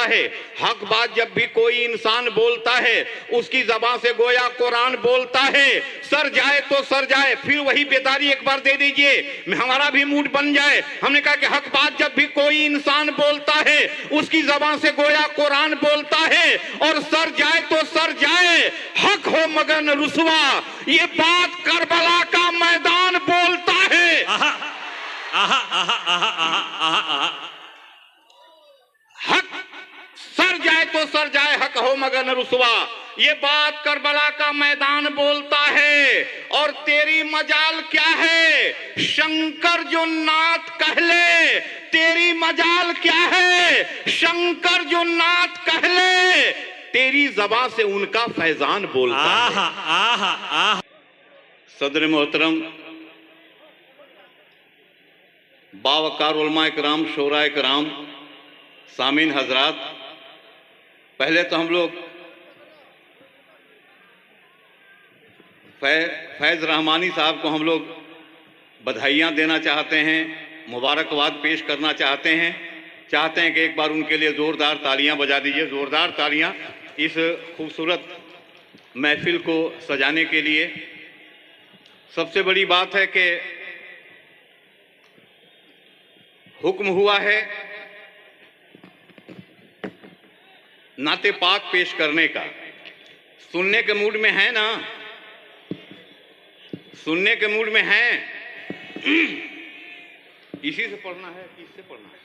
है। हक बात जब भी कोई इंसान बोलता है उसकी ज़बान से गोया कुरान बोलता है। सर जाए तो सर जाए, फिर वही बेदारी एक बार दे दीजिए, हमारा भी मूड बन जाए। हमने कहा कि हक बात जब भी कोई इंसान बोलता है उसकी ज़बान से गोया कुरान बोलता है, और सर जाए तो सर जाए, हक हो मगर न रुसवा, ये बात करबला का मैदान बोलता है। आहा, आहा, आहा, आहा, आहा, आहा। हक सर जाए तो सर जाए, हक हो मगर न रुसवा, ये बात करबला का मैदान बोलता है। और तेरी मजाल क्या है, शंकर जो नात कहले, तेरी मजाल क्या है, शंकर जो नात कहले, तेरी ज़बान से उनका फैजान बोलता है। आहा, आहा, आहा। सदर मोहतरम, बावकार उलमा इकराम, शोरा इकराम, सामीन हजरात, पहले तो हम लोग फैज़ रहमानी साहब को हम लोग बधाइयाँ देना चाहते हैं, मुबारकबाद पेश करना चाहते हैं कि एक बार उनके लिए ज़ोरदार तालियां बजा दीजिए, ज़ोरदार तालियां इस खूबसूरत महफिल को सजाने के लिए। सबसे बड़ी बात है कि हुक्म हुआ है नाते पाक पेश करने का। सुनने के मूड में है ना, सुनने के मूड में हैं? इसी से पढ़ना है कि इससे पढ़ना है?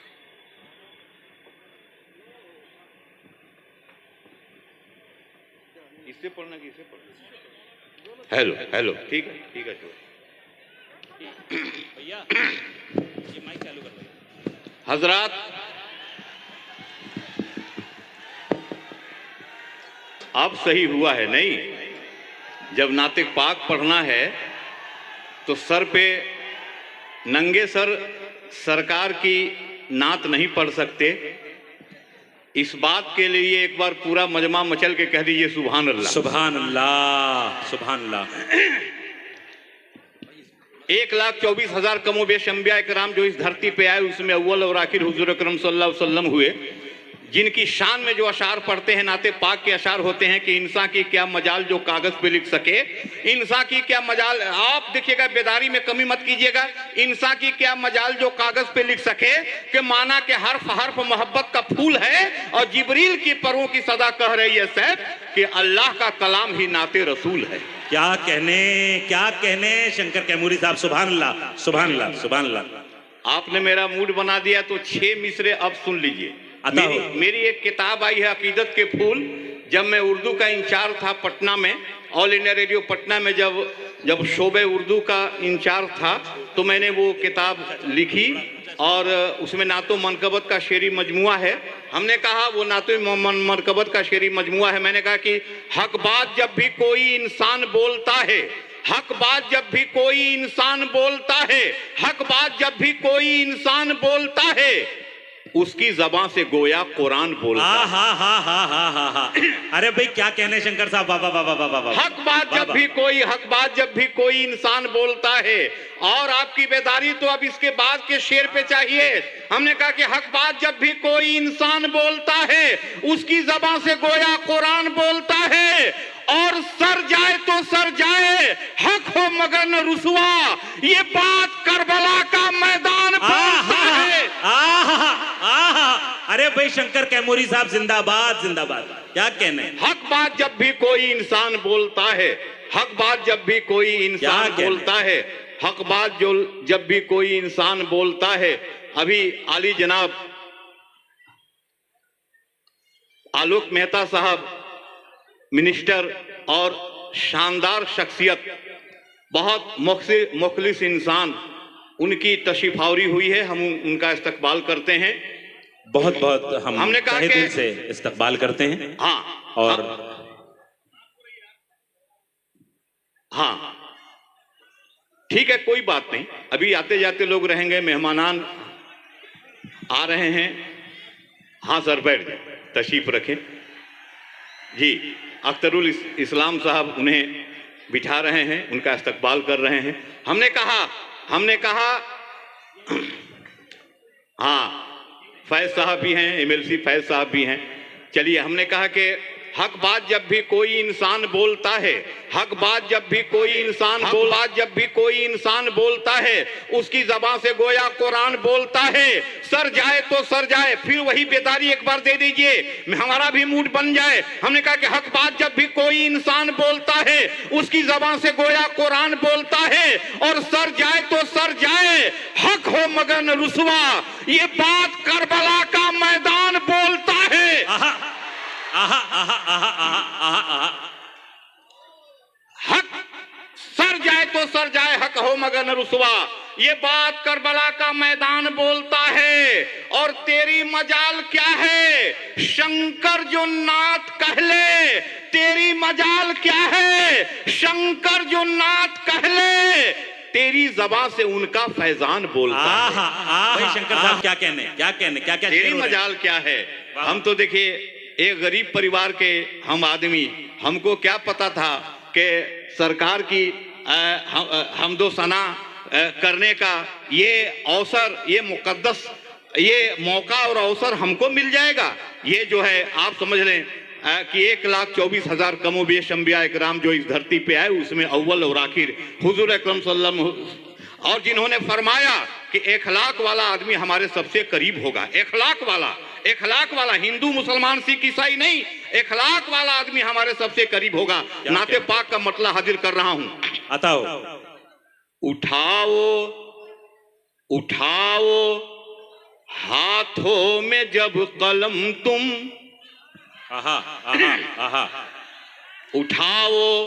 इससे पढ़ना कि इससे पढ़ना? हेलो हेलो, ठीक है भैया ये माइक चालू कर दो। हजरात, अब सही हुआ है नहीं? जब नाते पाक पढ़ना है तो सर पे नंगे सर सरकार की नात नहीं पढ़ सकते। इस बात के लिए एक बार पूरा मजमा मचल के कह दीजिए सुभान अल्लाह, सुभान अल्लाह, सुभान अल्लाह। 1,24,000 कमोबेश अंबिया इकराम जो इस धरती पे आए उसमें अव्वल और आखिर हुजूर अकरम सल्लल्लाहु अलैहि वसल्लम हुए, जिनकी शान में जो अशार पढ़ते हैं नाते पाक के अशार होते हैं कि इंसान की क्या मजाल जो कागज पे लिख सके, इंसान की क्या मजाल, आप देखिएगा बेदारी में कमी मत कीजिएगा, इंसान की क्या मजाल जो कागज पे लिख सके, कि माना के हर्फ हर्फ मोहब्बत का फूल है और जिब्रील की परों की सदा कह रही है सैफ कि अल्लाह का कलाम ही नाते रसूल है। क्या कहने शंकर कैमूरी साहब, सुभान अल्लाह, सुभान अल्लाह, सुभान अल्लाह। आपने मेरा मूड बना दिया तो 6 मिसरे अब सुन लीजिए। मेरी एक किताब आई है अकीदत के फूल, जब मैं उर्दू का इंचार्ज था पटना में, ऑल इंडिया रेडियो पटना में जब शोबे उर्दू का इंचार्ज था, तो मैंने वो किताब लिखी और उसमें नातो मनकबत का शेरी मजमुआ है। हमने कहा वो नातो मनकबत का शेरी मजमुआ है, मैंने कहा कि हक बात जब भी कोई इंसान बोलता है, हक बात जब भी कोई इंसान बोलता है, हक बात जब भी कोई इंसान बोलता है, उसकी ज़बान से गोया कुरान बोलता है। हा। अरे भाई क्या कहने शंकर साहब, वाह वाह वाह वाह। हक बात जब भी कोई इंसान बोलता है, और आपकी बेदारी तो अब इसके बाद के शेर पे चाहिए। हमने कहा कि हक बात जब भी कोई इंसान बोलता है उसकी ज़बान से गोया कुरान बोलता है, और सर जाए तो सर जाए, हक हो मगर न रुसवा, ये बात करबला का मैदान बोलता है। अरे भाई शंकर कैमूरी साहब जिंदाबाद, जिंदाबाद। क्या कहने, हक बात जब भी कोई इंसान बोलता है, हक बात जब भी कोई इंसान बोलता है, हक बात जो जब भी कोई इंसान बोलता है। अभी आली जनाब आलोक मेहता साहब मिनिस्टर और शानदार शख्सियत, बहुत मुखलिस इंसान, उनकी तशरीफावरी हुई है, हम उनका इस्तकबाल करते हैं। बहुत बहुत हमने कहा तहे दिल से इस्तकबाल करते हैं। हाँ, और हाँ ठीक है, कोई बात नहीं, अभी आते जाते लोग रहेंगे, मेहमानान आ रहे हैं। हाँ सर, बैठ जाए, तशरीफ रखें जी। अख्तरुल इस्लाम साहब उन्हें बिठा रहे हैं, उनका इस्तकबाल कर रहे हैं। हमने कहा हाँ फैज साहब भी हैं, एमएलसी फैज साहब भी हैं। चलिए, हमने कहा कि हक बात जब भी कोई इंसान बोलता है, हक बात जब भी कोई इंसान बोलता है, उसकी ज़बान से गोया कुरान बोलता है। सर जाए तो सर जाए, फिर वही बेदारी एक बार दे दीजिए, हमारा भी मूड बन जाए। हमने कहा कि हक बात जब भी कोई इंसान बोलता है, उसकी ज़बान से गोया कुरान बोलता है, और सर जाए तो सर जाए, हक हो मगर न रुसवा, ये बात करबला का मैदान बोलता है। आहा आहा आहा आहा आहा। हक सर जाए तो सर जाए, हक हो मगर न रुसवा, ये बात करबला का मैदान बोलता है। और तेरी मजाल क्या है, शंकर जो नात कहले, तेरी मजाल क्या है, शंकर जो नात कहले, तेरी जबान से उनका फैजान बोलता है। भाई शंकर साहब क्या कहने क्या तेरी मजाल क्या है। हम तो देखिए एक गरीब परिवार के हम आदमी, हमको क्या पता था कि सरकार की हमदो सना करने का ये अवसर, ये मुकद्दस, ये मौका और अवसर हमको मिल जाएगा। ये जो है आप समझ लें कि 1,24,000 कमोबेश अंबिया इकराम जो इस धरती पे आए, उसमें अव्वल और आखिर हुजूर अकरम सल्लल्लाहु, और जिन्होंने फरमाया कि इखलाक वाला आदमी हमारे सबसे करीब होगा। इखलाक वाला हिंदू मुसलमान सिख ईसाई नहीं, इखलाक वाला आदमी हमारे सबसे करीब होगा। नाते पाक का मतला हाजिर कर रहा हूं। बताओ। उठाओ हाथों में जब कलम तुम, उठाओ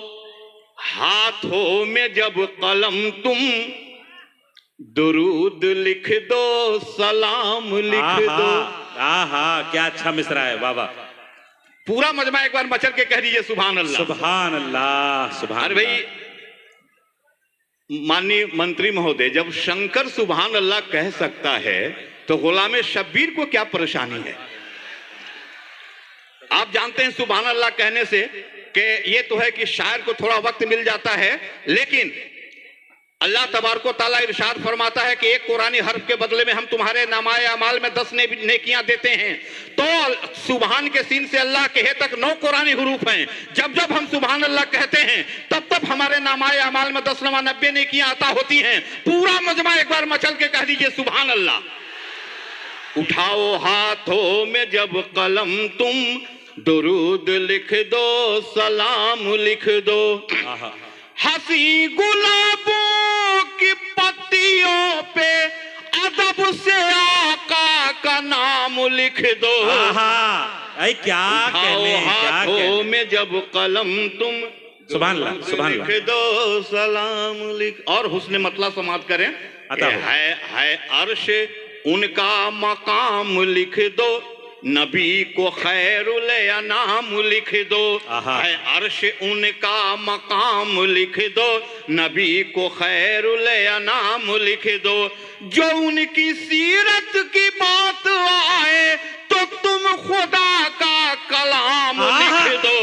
हाथों में जब कलम तुम, दुरूद लिख दो, सलाम लिख दो। क्या अच्छा मिसरा है बाबा। पूरा मजमा एक बार मचल के कह दीजिए सुभान अल्लाह, सुभान अल्लाह, सुभान। अरे भाई माननीय मंत्री महोदय, जब शंकर सुभान अल्लाह कह सकता है तो गुलाम शब्बीर को क्या परेशानी है। आप जानते हैं सुभान अल्लाह कहने से कि ये तो है कि शायर को थोड़ा वक्त मिल जाता है, लेकिन अल्लाह तबारक व तआला इरशाद फरमाता है कि एक कुरानी हर्फ के बदले में हम तुम्हारे नामाए अमाल में 10 नेकियां देते हैं। तो सुभान के सीन से अल्लाह के हे तक 9 कुरानी हुरूफ हैं। जब जब हम सुभान अल्लाह कहते हैं तब तब हमारे नामाए अमाल में 10 नमा 90 नेकियां अता होती हैं। पूरा मजमा एक बार मचल के कह दीजिए सुभान अल्लाह। उठाओ हाथों में जब कलम तुम, दुरूद लिख दो, सलाम लिख दो। हंसी गुलाबों की पत्तियों पे अदब से आका का नाम लिख दो। क्या कहने, हाथों में जब कलम तुम, सुभान अल्लाह, लिख दो, सलाम लिख। और हुस्न मतला समात करें, है अर्श उनका मकाम लिख दो, नबी को खैरुल अनाम लिख दो। है अर्श उनका मकाम लिख दो, नबी को खैरुल अनाम लिख दो। जो उनकी सीरत की बात आए तो तुम खुदा का कलाम लिख दो।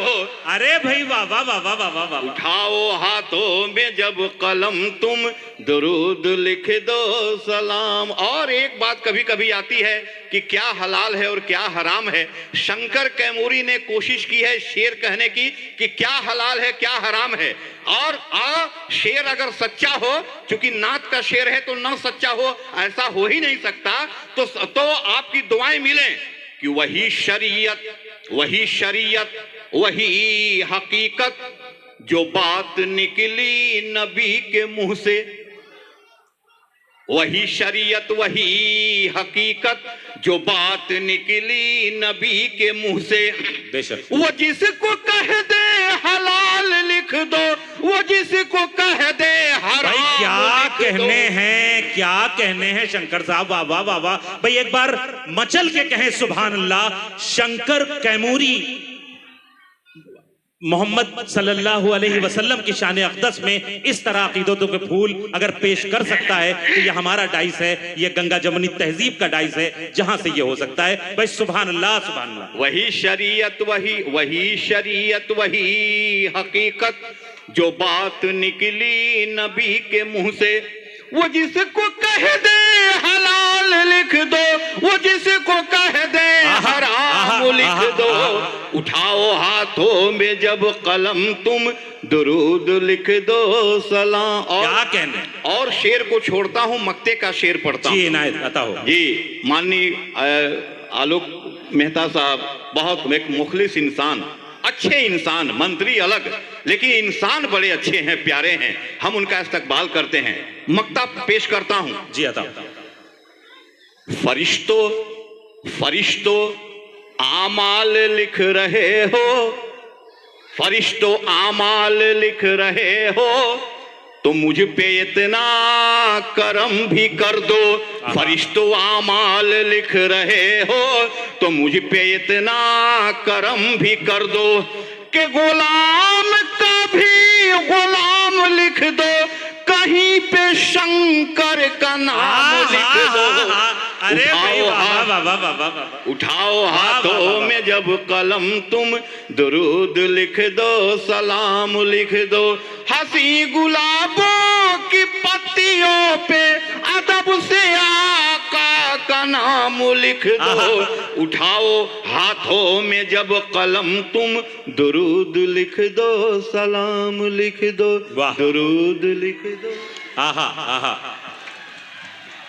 अरे भाई वाह वाह वाह वाह वाह वाह। उठाओ हाथों में जब कलम तुम, दुरूद लिख दो, सलाम। और एक बात कभी कभी आती है कि क्या हलाल है और क्या हराम है। शंकर कैमूरी ने कोशिश की है शेर कहने की कि क्या हलाल है क्या हराम है। और शेर अगर सच्चा हो, चूंकि नात का शेर है तो ना सच्चा हो ऐसा हो ही नहीं सकता। तो आपकी दुआएं मिलें कि वही शरीयत, वही हकीकत जो बात निकली नबी के मुंह से। वही शरीयत, वही हकीकत जो बात निकली नबी के मुंह से। वो जिसको कह दे हलाल लिख दो, वो जिसको कह दे हराम। क्या कहने हैं शंकर साहब, वाह वाह वाह वाह। भाई एक बार मचल के कहें सुभान अल्लाह। शंकर कैमूरी मोहम्मद सल्लल्लाहु अलैहि वसल्लम की शान अक़दस में इस तरह अक़ीदतों के फूल अगर पेश कर सकता है तो ये हमारा डाइस है, ये गंगा जमुनी तहजीब का डाइस है जहां से ये हो सकता है। भाई सुभान अल्लाह, सुभान अल्लाह। वही शरीयत, वही हकीकत जो बात निकली नबी के मुंह से। वो जिसको कह दे हलाल हलाल लिख दो, वो जिसको कह दे हराम लिख दो। उठाओ हाथों में जब कलम तुम दुरूद लिख दो सलाम। क्या कहने, और शेर को छोड़ता हूँ, मक्ते का शेर पढ़ता हूँ। जी इनायत अता हो। जी माननीय आलोक मेहता साहब बहुत एक मुखलिस इंसान, अच्छे इंसान, मंत्री अलग लेकिन इंसान बड़े अच्छे हैं, प्यारे हैं, हम उनका इस्तकबाल करते हैं। मक्ता पेश करता हूं। जी अता। फरिश्तों फरिश्तों आमाल लिख रहे हो, फरिश्तों आमाल लिख रहे हो, तो मुझ पे इतना करम भी कर दो। फरिश्तों आमाल लिख रहे हो, तो मुझ पे इतना करम भी कर दो कि गुलाम का भी गुलाम लिख दो, कहीं पे शंकर का नाम लिख दो। अरे भाई वाह वाह वाह वाह वाह। उठाओ हाथों में जब कलम तुम दुरूद लिख दो सलाम लिख दो। हंसी गुलाबों की पत्तियों पे अदब से आका का नाम लिख दो। उठाओ हाथों में जब कलम तुम दुरूद लिख दो सलाम लिख दो, दुरूद लिख दो। आहा आहा